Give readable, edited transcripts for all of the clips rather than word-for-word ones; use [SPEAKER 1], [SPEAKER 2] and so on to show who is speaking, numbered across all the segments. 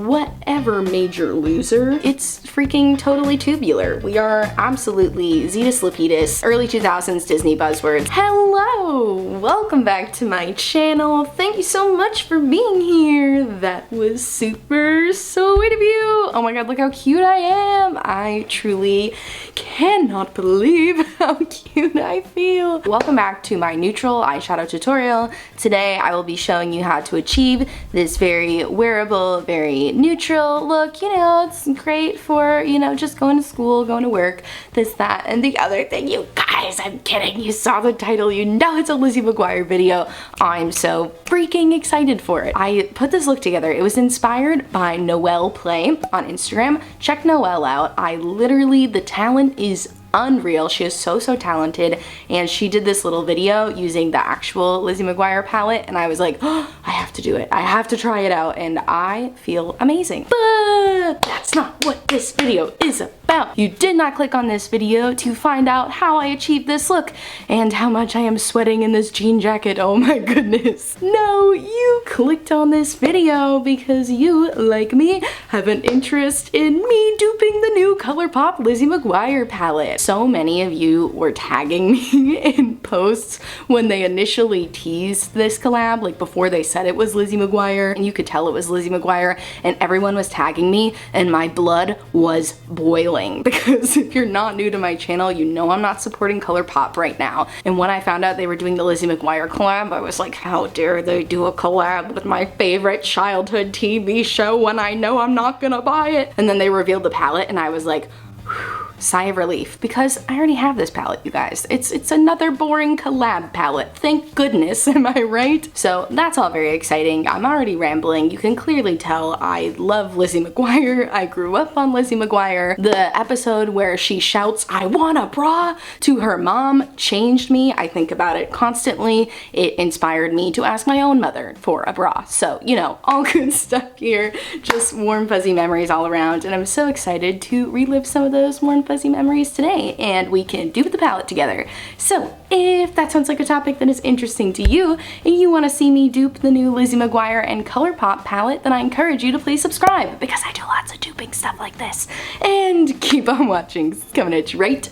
[SPEAKER 1] whatever major loser, it's freaking totally tubular. We are absolutely Zetus Lapidus, early 2000s Disney buzzwords. Hello! Welcome back to my channel. Thank you so much for being here. That was super sweet of you. Oh my god, look how cute I am. I truly cannot believe how cute I feel. Welcome back to my neutral eyeshadow tutorial. Today I will be showing you how to achieve this very wearable, very neutral look. You know, it's great for, you know, just going to school, going to work, this, that, and the other thing. You guys, I'm kidding. You saw the title. You know it's a Lizzie McGuire video. I'm so freaking excited for it. I put this look together. It was inspired by Noelle Play on Instagram. Check Noelle out. I literally, the talent is unreal. She is so talented, and she did this little video using the actual Lizzie McGuire palette, and I was like, oh, I have to do it. I have to try it out, and I feel amazing. But that's not what this video is about. You did not click on this video to find out how I achieved this look and how much I am sweating in this jean jacket. Oh my goodness. No, you clicked on this video because you, like me, have an interest in me duping the new Colourpop Lizzie McGuire palette. So many of you were tagging me in posts when they initially teased this collab, like before they said it was Lizzie McGuire, and you could tell it was Lizzie McGuire, and everyone was tagging me, and my blood was boiling. Because if you're not new to my channel, you know I'm not supporting Colourpop right now. And when I found out they were doing the Lizzie McGuire collab, I was like, how dare they do a collab with my favorite childhood TV show when I know I'm not gonna buy it? And then they revealed the palette, and I was like, whew, sigh of relief, because I already have this palette, you guys. It's another boring collab palette. Thank goodness, am I right? So that's all very exciting. I'm already rambling. You can clearly tell I love Lizzie McGuire. I grew up on Lizzie McGuire. The episode where she shouts, "I want a bra," to her mom changed me. I think about it constantly. It inspired me to ask my own mother for a bra. So, you know, all good stuff here. Just warm, fuzzy memories all around, and I'm so excited to relive some of those warm, fuzzy memories today, and we can dupe the palette together. So if that sounds like a topic that is interesting to you, and you want to see me dupe the new Lizzie McGuire and Colourpop palette, then I encourage you to please subscribe, because I do lots of duping stuff like this. And keep on watching, it's coming at you right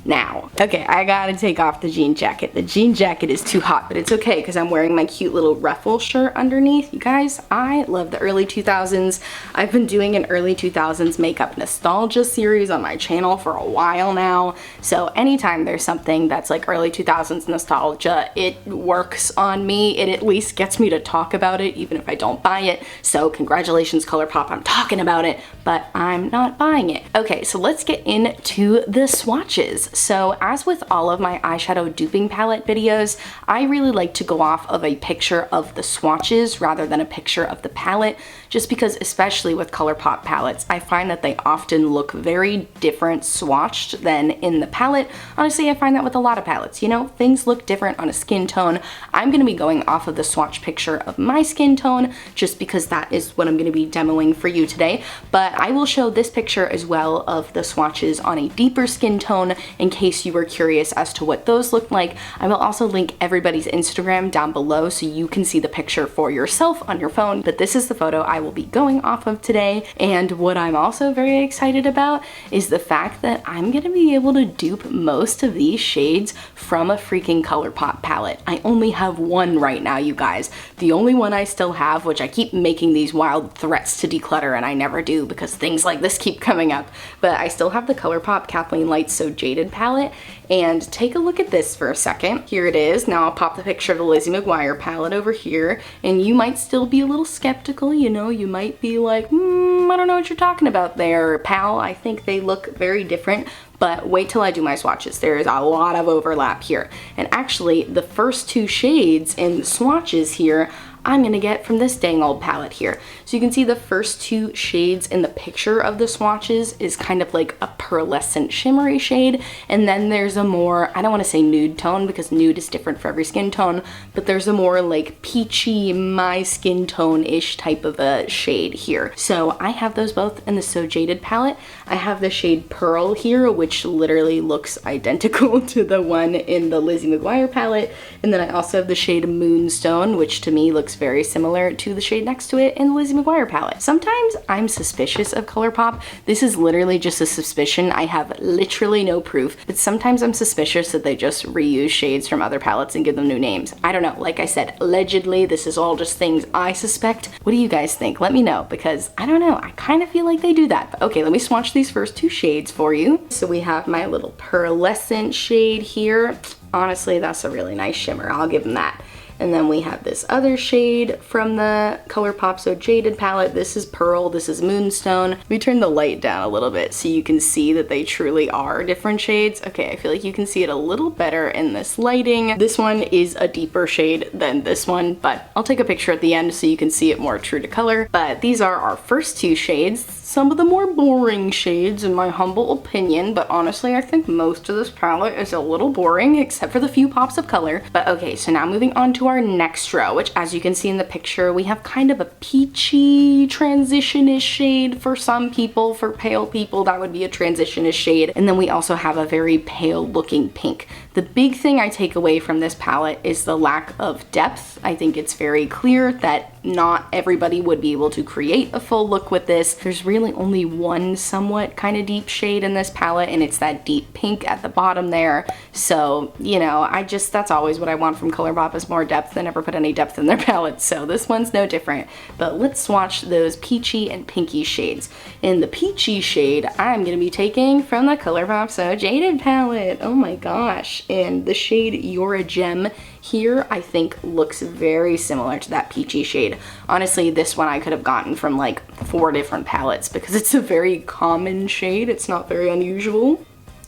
[SPEAKER 1] now. Okay, I gotta take off the jean jacket. The jean jacket is too hot, but it's okay because I'm wearing my cute little ruffle shirt underneath. You guys, I love the early 2000s. I've been doing an early 2000s makeup nostalgia series on my channel for a while now. So anytime there's something that's like early 2000s nostalgia, it works on me. It at least gets me to talk about it, even if I don't buy it. So congratulations, Colourpop, I'm talking about it, but I'm not buying it. Okay, so let's get into the swatches. So as with all of my eyeshadow duping palette videos, I really like to go off of a picture of the swatches rather than a picture of the palette, just because especially with Colourpop palettes, I find that they often look very different swatched than in the palette. Honestly, I find that with a lot of palettes, you know, things look different on a skin tone. I'm gonna be going off of the swatch picture of my skin tone just because that is what I'm gonna be demoing for you today, but I will show this picture as well of the swatches on a deeper skin tone in case you were curious as to what those look like. I will also link everybody's Instagram down below so you can see the picture for yourself on your phone, but this is the photo I will be going off of today. And what I'm also very excited about is the fact that I'm gonna be able to dupe most of these shades from a freaking Colourpop palette. I only have one right now, you guys. The only one I still have, which I keep making these wild threats to declutter and I never do because things like this keep coming up, but I still have the Colourpop Kathleen Lights So Jaded palette, and take a look at this for a second. Here it is. Now I'll pop the picture of the Lizzie McGuire palette over here, and you might still be a little skeptical, you know, you might be like, I don't know what you're talking about there, pal. I think they look very different, but wait till I do my swatches. There is a lot of overlap here. And actually, the first two shades in the swatches here, I'm gonna get from this dang old palette here. So you can see the first two shades in the picture of the swatches is kind of like a pearlescent shimmery shade, and then there's a more, I don't want to say nude tone because nude is different for every skin tone, but there's a more like peachy, my skin tone-ish type of a shade here. So I have those both in the So Jaded palette. I have the shade Pearl here, which literally looks identical to the one in the Lizzie McGuire palette, and then I also have the shade Moonstone, which to me looks very similar to the shade next to it in the Lizzie McGuire palette. Sometimes I'm suspicious of Colourpop. This is literally just a suspicion. I have literally no proof, but sometimes I'm suspicious that they just reuse shades from other palettes and give them new names. I don't know. Like I said, allegedly, this is all just things I suspect. What do you guys think? Let me know, because I don't know. I kind of feel like they do that. But okay, let me swatch these first two shades for you. So we have my little pearlescent shade here. Honestly, that's a really nice shimmer. I'll give them that. And then we have this other shade from the Colourpop So Jaded palette. This is Pearl, this is Moonstone. Let me turn the light down a little bit so you can see that they truly are different shades. Okay, I feel like you can see it a little better in this lighting. This one is a deeper shade than this one, but I'll take a picture at the end so you can see it more true to color. But these are our first two shades. Some of the more boring shades in my humble opinion, but honestly I think most of this palette is a little boring except for the few pops of color. But okay, so now moving on to our next row, which as you can see in the picture, we have kind of a peachy transition-ish shade for some people. For pale people, that would be a transition-ish shade. And then we also have a very pale looking pink. The big thing I take away from this palette is the lack of depth. I think it's very clear that not everybody would be able to create a full look with this. There's really only one somewhat kind of deep shade in this palette, and it's that deep pink at the bottom there. So, you know, that's always what I want from Colourpop, is more depth. They never put any depth in their palettes, so this one's no different. But let's swatch those peachy and pinky shades. In the peachy shade, I'm gonna be taking from the Colourpop So Jaded palette. Oh my gosh. And the shade You're a Gem here, I think, looks very similar to that peachy shade. Honestly, this one I could have gotten from like 4 different palettes because it's a very common shade. It's not very unusual.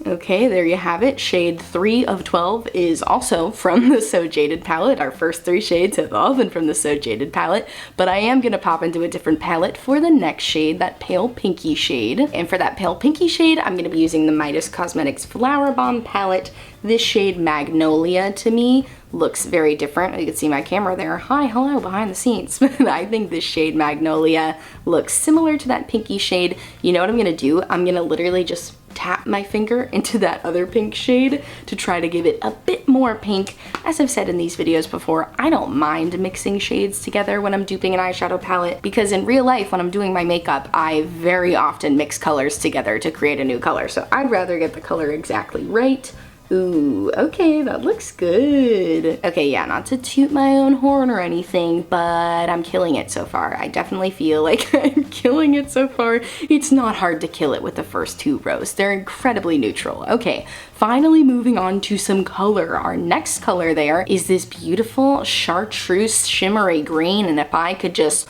[SPEAKER 1] Okay, there you have it. Shade 3 of 12 is also from the So Jaded palette. Our first 3 shades have all been from the So Jaded palette, but I am gonna pop into a different palette for the next shade, that pale pinky shade. And for that pale pinky shade, I'm gonna be using the Midas Cosmetics Flower Bomb palette. This shade Magnolia, to me, looks very different. You can see my camera there. Hi, hello, behind the scenes. I think this shade Magnolia looks similar to that pinky shade. You know what I'm gonna do? I'm gonna literally just tap my finger into that other pink shade to try to give it a bit more pink. As I've said in these videos before, I don't mind mixing shades together when I'm duping an eyeshadow palette, because in real life when I'm doing my makeup, I very often mix colors together to create a new color. So I'd rather get the color exactly right. Ooh, okay, that looks good. Okay, yeah, not to toot my own horn or anything, but I'm killing it so far. I definitely feel like I'm killing it so far. It's not hard to kill it with the first 2 rows. They're incredibly neutral. Okay, finally moving on to some color. Our next color there is this beautiful chartreuse shimmery green, and if I could just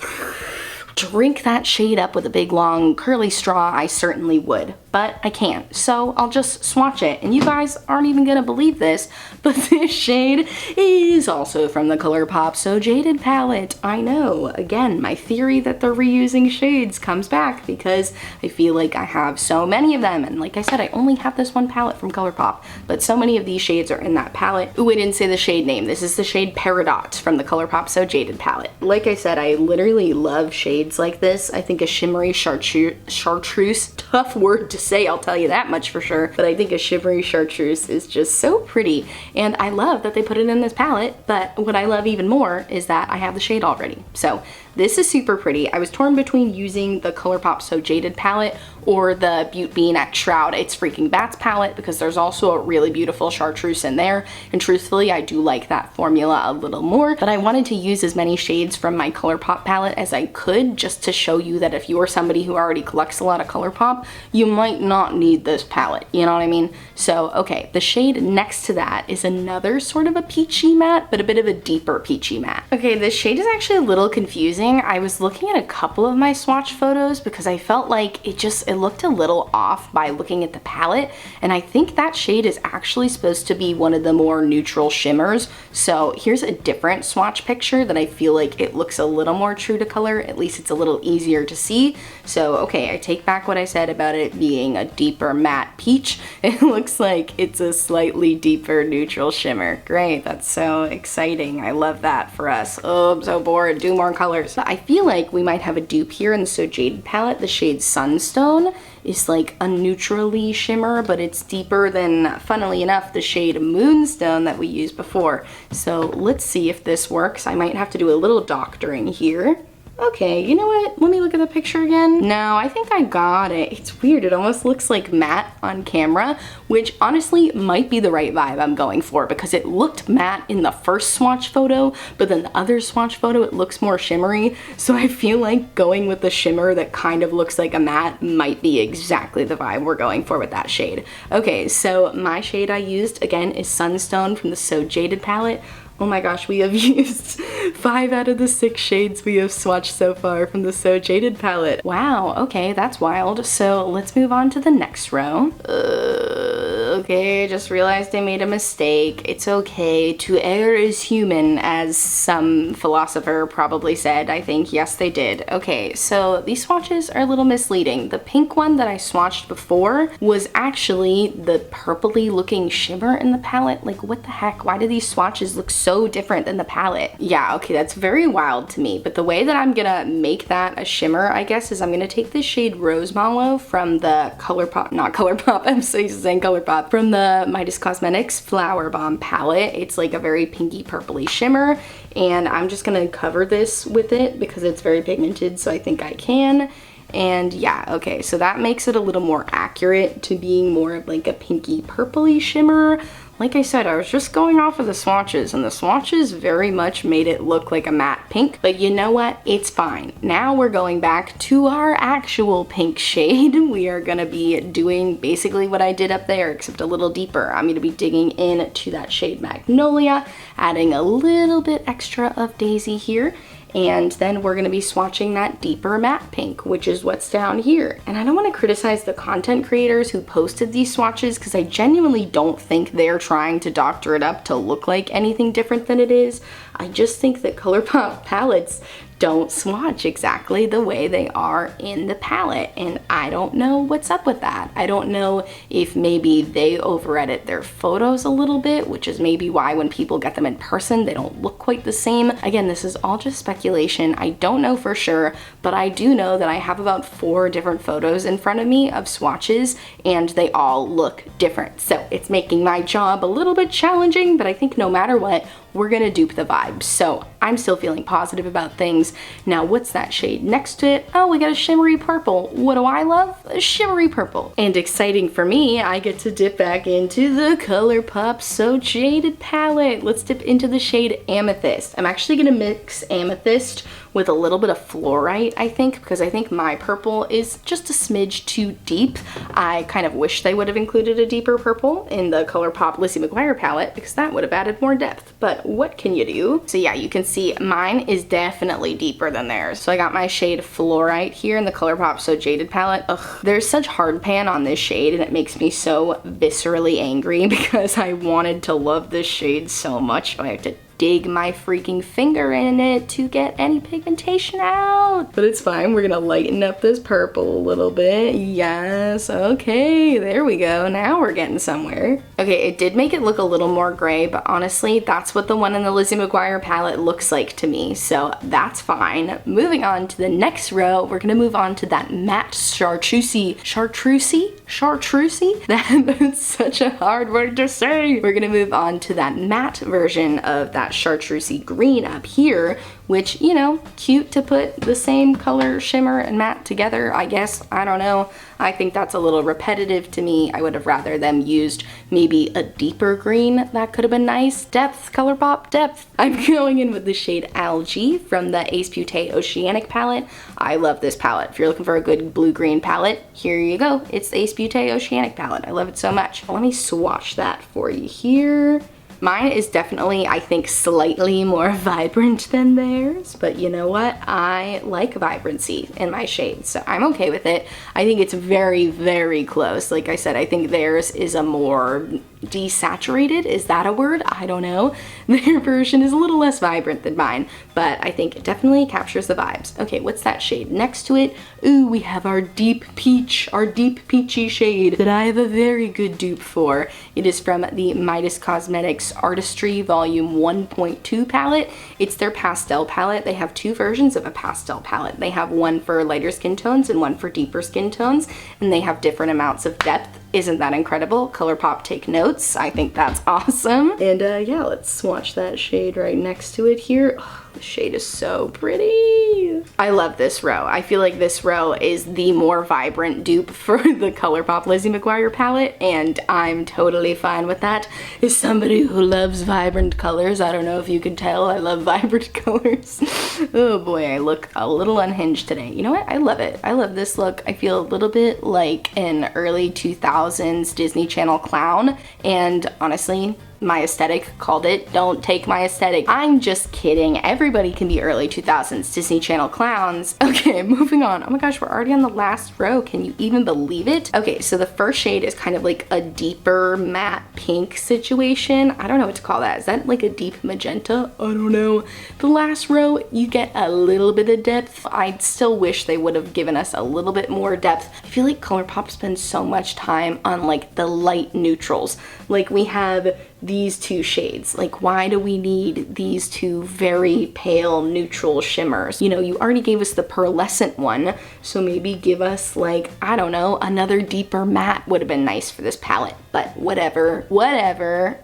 [SPEAKER 1] drink that shade up with a big long curly straw, I certainly would, but I can't. So I'll just swatch it, and you guys aren't even gonna believe this, but this shade is also from the Colourpop So Jaded palette. I know, again, my theory that they're reusing shades comes back because I feel like I have so many of them, and like I said, I only have this one palette from Colourpop, but so many of these shades are in that palette. Ooh, I didn't say the shade name. This is the shade Peridot from the Colourpop So Jaded palette. Like I said, I literally love shades like this. I think a shimmery chartreuse, tough word to say, I'll tell you that much for sure, but I think a shimmery chartreuse is just so pretty, and I love that they put it in this palette, but what I love even more is that I have the shade already. So this is super pretty. I was torn between using the Colourpop So Jaded palette or the Beaute Bean X Shroud It's Freaking Bats palette, because there's also a really beautiful chartreuse in there, and truthfully I do like that formula a little more, but I wanted to use as many shades from my Colourpop palette as I could, just to show you that if you're somebody who already collects a lot of Colourpop, you might not need this palette, you know what I mean? So okay, the shade next to that is another sort of a peachy matte, but a bit of a deeper peachy matte. Okay, this shade is actually a little confusing. I was looking at a couple of my swatch photos because I felt like it looked a little off by looking at the palette, and I think that shade is actually supposed to be one of the more neutral shimmers. So here's a different swatch picture that I feel like it looks a little more true to color, at least case it's a little easier to see. So, okay, I take back what I said about it being a deeper matte peach. It looks like it's a slightly deeper neutral shimmer. Great, that's so exciting. I love that for us. Oh, I'm so bored. Do more colors. I feel like we might have a dupe here in the So Jaded palette. The shade Sunstone is like a neutrally shimmer, but it's deeper than, funnily enough, the shade Moonstone that we used before. So let's see if this works. I might have to do a little doctoring here. Okay, you know what? Let me look at the picture again. No, I think I got it. It's weird. It almost looks like matte on camera, which honestly might be the right vibe I'm going for because it looked matte in the first swatch photo, but then the other swatch photo, it looks more shimmery. So I feel like going with the shimmer that kind of looks like a matte might be exactly the vibe we're going for with that shade. Okay, so my shade I used, again, is Sunstone from the So Jaded palette. Oh my gosh, we have used 5 out of the 6 shades we have swatched so far from the So Jaded palette. Wow, okay, that's wild. So let's move on to the next row. Okay, just realized I made a mistake. It's okay. To err is human, as some philosopher probably said. I think, yes, they did. Okay, so these swatches are a little misleading. The pink one that I swatched before was actually the purpley looking shimmer in the palette. Like, what the heck? Why do these swatches look so different than the palette? Yeah, okay, that's very wild to me. But the way that I'm gonna make that a shimmer, I guess, is I'm gonna take this shade Rose Mallow from the Colourpop, not Colourpop, I'm so used to saying Colourpop, from the Midas Cosmetics Flower Bomb palette. It's like a very pinky purpley shimmer, and I'm just gonna cover this with it because it's very pigmented, so I think I can. And yeah, okay, so that makes it a little more accurate to being more of like a pinky purpley shimmer. Like I said, I was just going off of the swatches, and the swatches very much made it look like a matte pink, but you know what? It's fine. Now we're going back to our actual pink shade. We are gonna be doing basically what I did up there, except a little deeper. I'm gonna be digging into that shade Magnolia, adding a little bit extra of Daisy here, and then we're gonna be swatching that deeper matte pink, which is what's down here. And I don't wanna criticize the content creators who posted these swatches because I genuinely don't think they're trying to doctor it up to look like anything different than it is. I just think that Colourpop palettes don't swatch exactly the way they are in the palette, and I don't know what's up with that. I don't know if maybe they over-edit their photos a little bit, which is maybe why when people get them in person they don't look quite the same. Again, this is all just speculation. I don't know for sure, but I do know that I have about 4 different photos in front of me of swatches, and they all look different. So it's making my job a little bit challenging, but I think no matter what, we're gonna dupe the vibe. So I'm still feeling positive about things. Now, what's that shade next to it? Oh, we got a shimmery purple. What do I love? A shimmery purple. And exciting for me, I get to dip back into the Colourpop So Jaded palette. Let's dip into the shade Amethyst. I'm actually gonna mix Amethyst with a little bit of fluorite, I think, because I think my purple is just a smidge too deep. I kind of wish they would have included a deeper purple in the Colourpop Lizzie McGuire palette because that would have added more depth, but what can you do? So yeah, you can see mine is definitely deeper than theirs. So I got my shade Fluorite here in the Colourpop So Jaded palette. Ugh, there's such hard pan on this shade and it makes me so viscerally angry because I wanted to love this shade so much, so I have to dig my freaking finger in it to get any pigmentation out. But it's fine, we're gonna lighten up this purple a little bit. Yes, okay, there we go. Now we're getting somewhere. Okay, it did make it look a little more gray, but honestly, that's what the one in the Lizzie McGuire palette looks like to me, so that's fine. Moving on to the next row, we're gonna move on to that matte chartreusey? That's such a hard word to say. We're gonna move on to that matte version of that chartreusey green up here, which, you know, cute to put the same color shimmer and matte together, I guess. I don't know. I think that's a little repetitive to me. I would have rather them used maybe a deeper green. That could have been nice. Depth, Colourpop, depth. I'm going in with the shade Algae from the Beaute Oceanic palette. I love this palette. If you're looking for a good blue-green palette, here you go. It's the Beaute Oceanic palette. I love it so much. Let me swatch that for you here. Mine is definitely, I think, slightly more vibrant than theirs, but you know what? I like vibrancy in my shades, so I'm okay with it. I think it's very, very close. Like I said, I think theirs is a more desaturated, is that a word? I don't know. Their version is a little less vibrant than mine, but I think it definitely captures the vibes. Okay, what's that shade next to it? Ooh, we have our deep peach, our deep peachy shade that I have a very good dupe for. It is from the Midas Cosmetics Artistry Volume 1.2 palette. It's their pastel palette. They have two versions of a pastel palette. They have one for lighter skin tones and one for deeper skin tones, and they have different amounts of depth. Isn't that incredible? Colourpop, take notes. I think that's awesome. And yeah, let's swatch that shade right next to it here. Oh, the shade is so pretty. I love this row. I feel like this row is the more vibrant dupe for the Colourpop Lizzie McGuire palette, and I'm totally fine with that. As somebody who loves vibrant colors, I don't know if you can tell, I love vibrant colors. Oh boy, I look a little unhinged today. You know what? I love it. I love this look. I feel a little bit like an early 2000s Disney Channel clown, and honestly, my aesthetic called it. Don't take my aesthetic. I'm just kidding. Everybody can be early 2000s Disney Channel clowns. Okay, moving on. Oh my gosh, we're already on the last row. Can you even believe it? Okay, so the first shade is kind of like a deeper matte pink situation. I don't know what to call that. Is that like a deep magenta? I don't know. The last row, you get a little bit of depth. I still wish they would have given us a little bit more depth. I feel like Colourpop spends so much time on like the light neutrals. Like we have these two shades. Like, why do we need these two very pale neutral shimmers? You know, you already gave us the pearlescent one, so maybe give us like, I don't know, another deeper matte would have been nice for this palette. But whatever,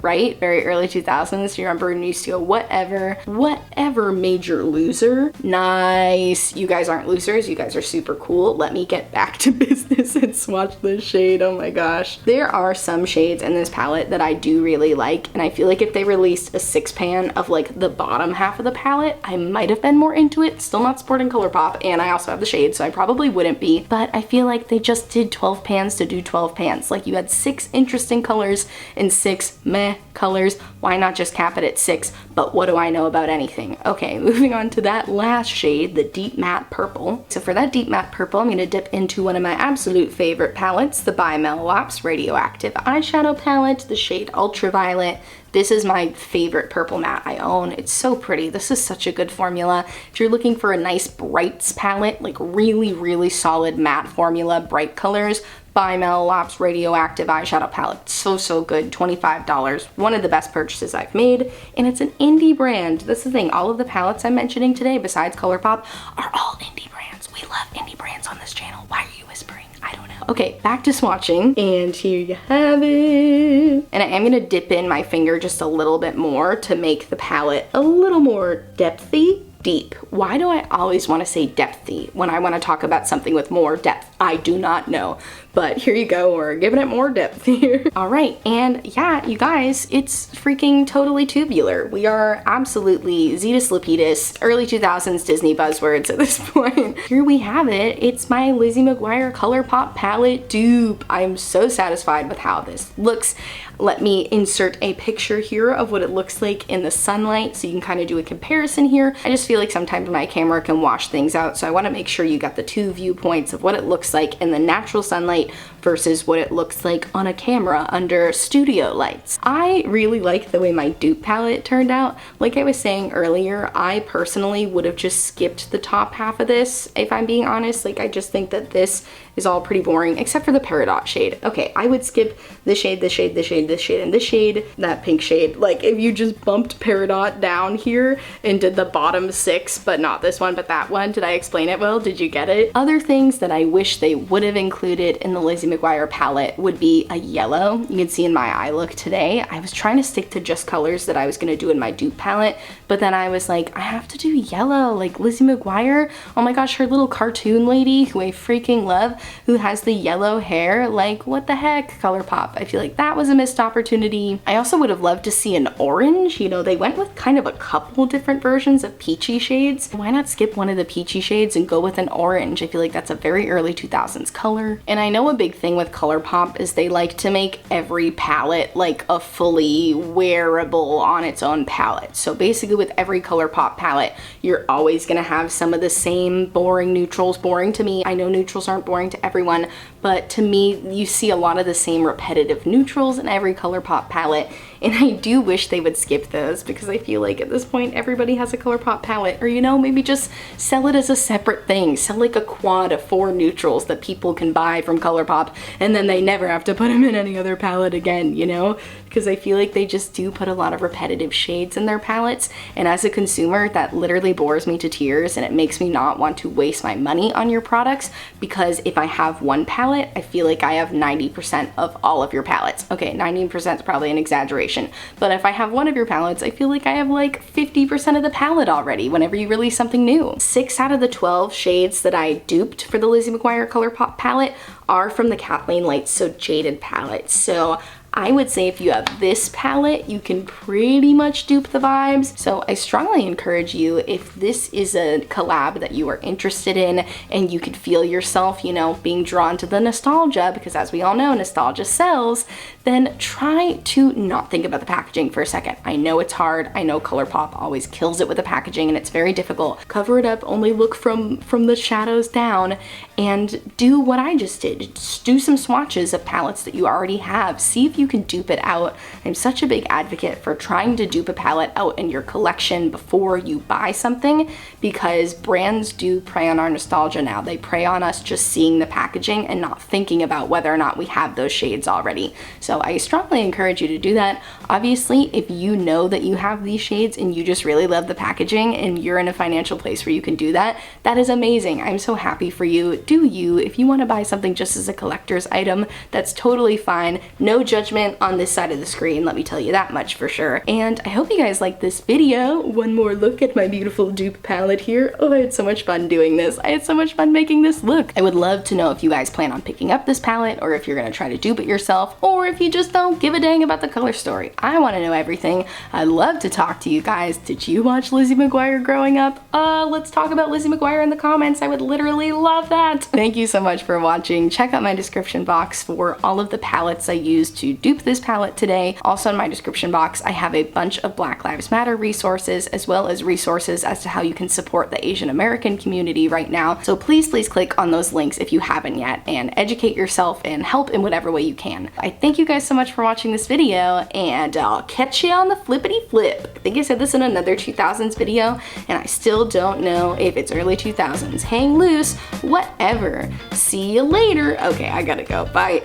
[SPEAKER 1] right? Very early 2000s, you remember when you used to go, whatever major loser. Nice. You guys aren't losers, you guys are super cool. Let me get back to business and swatch this shade. Oh my gosh. There are some shades in this palette that I do really like, and I feel like if they released a 6-pan of like the bottom half of the palette, I might have been more into it. Still not supporting Colourpop, and I also have the shade, so I probably wouldn't be, but I feel like they just did 12 pans to do 12 pans. Like, you had 6 interesting colors and 6 meh colors. Why not just cap it at 6? But what do I know about anything? Okay, moving on to that last shade, the deep matte purple. So for that deep matte purple, I'm gonna dip into one of my absolute favorite palettes, the by Melolops Radioactive eyeshadow palette, the shade Ultraviolet. This is my favorite purple matte I own. It's so pretty. This is such a good formula. If you're looking for a nice brights palette, like really, really solid matte formula, bright colors, by Melolops Radioactive eyeshadow palette. So good. $25. One of the best purchases I've made, and it's an indie brand. That's the thing. All of the palettes I'm mentioning today, besides Colourpop, are all indie brands. We love indie brands on this channel. Why are you whispering? I don't know. Okay, back to swatching, and here you have it. And I am gonna dip in my finger just a little bit more to make the palette a little more depthy. Deep. Why do I always want to say depthy when I want to talk about something with more depth? I do not know. But here you go, we're giving it more depth here. All right, and yeah, you guys, it's freaking totally tubular. We are absolutely Zetas Lapidus, early 2000s Disney buzzwords at this point. Here we have it. It's my Lizzie McGuire Colourpop palette dupe. I'm so satisfied with how this looks. Let me insert a picture here of what it looks like in the sunlight so you can kind of do a comparison here. I just feel like sometimes my camera can wash things out, so I want to make sure you got the two viewpoints of what it looks like in the natural sunlight versus what it looks like on a camera under studio lights. I really like the way my dupe palette turned out. Like I was saying earlier, I personally would have just skipped the top half of this, if I'm being honest. Like, I just think that this is all pretty boring, except for the peridot shade. Okay, I would skip this shade, this shade, this shade, this shade, and this shade, that pink shade. Like, if you just bumped peridot down here and did the bottom 6, but not this one, but that one, did I explain it well? Did you get it? Other things that I wish they would have included in the Lizzie McGuire palette would be a yellow. You can see in my eye look today, I was trying to stick to just colors that I was gonna do in my dupe palette, but then I was like, I have to do yellow. Like, Lizzie McGuire, oh my gosh, her little cartoon lady who I freaking love, who has the yellow hair, like, what the heck, Colourpop? I feel like that was a missed opportunity. I also would have loved to see an orange. You know, they went with kind of a couple different versions of peachy shades. Why not skip one of the peachy shades and go with an orange? I feel like that's a very early 2000s color. And I know know a big thing with Colourpop is they like to make every palette like a fully wearable on its own palette. So basically with every Colourpop palette, you're always gonna have some of the same boring neutrals. Boring to me, I know neutrals aren't boring to everyone, but to me, you see a lot of the same repetitive neutrals in every Colourpop palette. And I do wish they would skip those, because I feel like at this point everybody has a Colourpop palette, or you know, maybe just sell it as a separate thing. Sell like a quad of 4 neutrals that people can buy from Colourpop, and then they never have to put them in any other palette again, you know? Because I feel like they just do put a lot of repetitive shades in their palettes, and as a consumer that literally bores me to tears, and it makes me not want to waste my money on your products, because if I have one palette, I feel like I have 90% of all of your palettes. Okay, 90% is probably an exaggeration, but if I have one of your palettes, I feel like I have like 50% of the palette already whenever you release something new. 6 out of the 12 shades that I duped for the Lizzie McGuire Colourpop palette are from the Kathleen Lights So Jaded palette. So I would say if you have this palette, you can pretty much dupe the vibes. So I strongly encourage you, if this is a collab that you are interested in and you could feel yourself, you know, being drawn to the nostalgia, because as we all know, nostalgia sells, then try to not think about the packaging for a second. I know it's hard. I know Colourpop always kills it with the packaging and it's very difficult. Cover it up, only look from the shadows down, and do what I just did. Just do some swatches of palettes that you already have. See if you can dupe it out. I'm such a big advocate for trying to dupe a palette out in your collection before you buy something, because brands do prey on our nostalgia now. They prey on us just seeing the packaging and not thinking about whether or not we have those shades already. So I strongly encourage you to do that. Obviously, if you know that you have these shades and you just really love the packaging and you're in a financial place where you can do that, that is amazing. I'm so happy for you. Do you. If you want to buy something just as a collector's item, that's totally fine. No judgment on this side of the screen, let me tell you that much for sure. And I hope you guys liked this video. One more look at my beautiful dupe palette here. Oh, I had so much fun doing this. I had so much fun making this look. I would love to know if you guys plan on picking up this palette, or if you're gonna try to dupe it yourself, or if you just don't give a dang about the color story. I want to know everything. I'd love to talk to you guys. Did you watch Lizzie McGuire growing up? Let's talk about Lizzie McGuire in the comments. I would literally love that. Thank you so much for watching. Check out my description box for all of the palettes I used to dupe this palette today. Also in my description box, I have a bunch of Black Lives Matter resources, as well as resources as to how you can support the Asian American community right now. So please click on those links if you haven't yet, and educate yourself and help in whatever way you can. I thank you guys so much for watching this video, and I'll catch you on the flippity flip. I think I said this in another 2000s video, and I still don't know if it's early 2000s. Hang loose, whatever. See you later. Okay, I gotta go. Bye.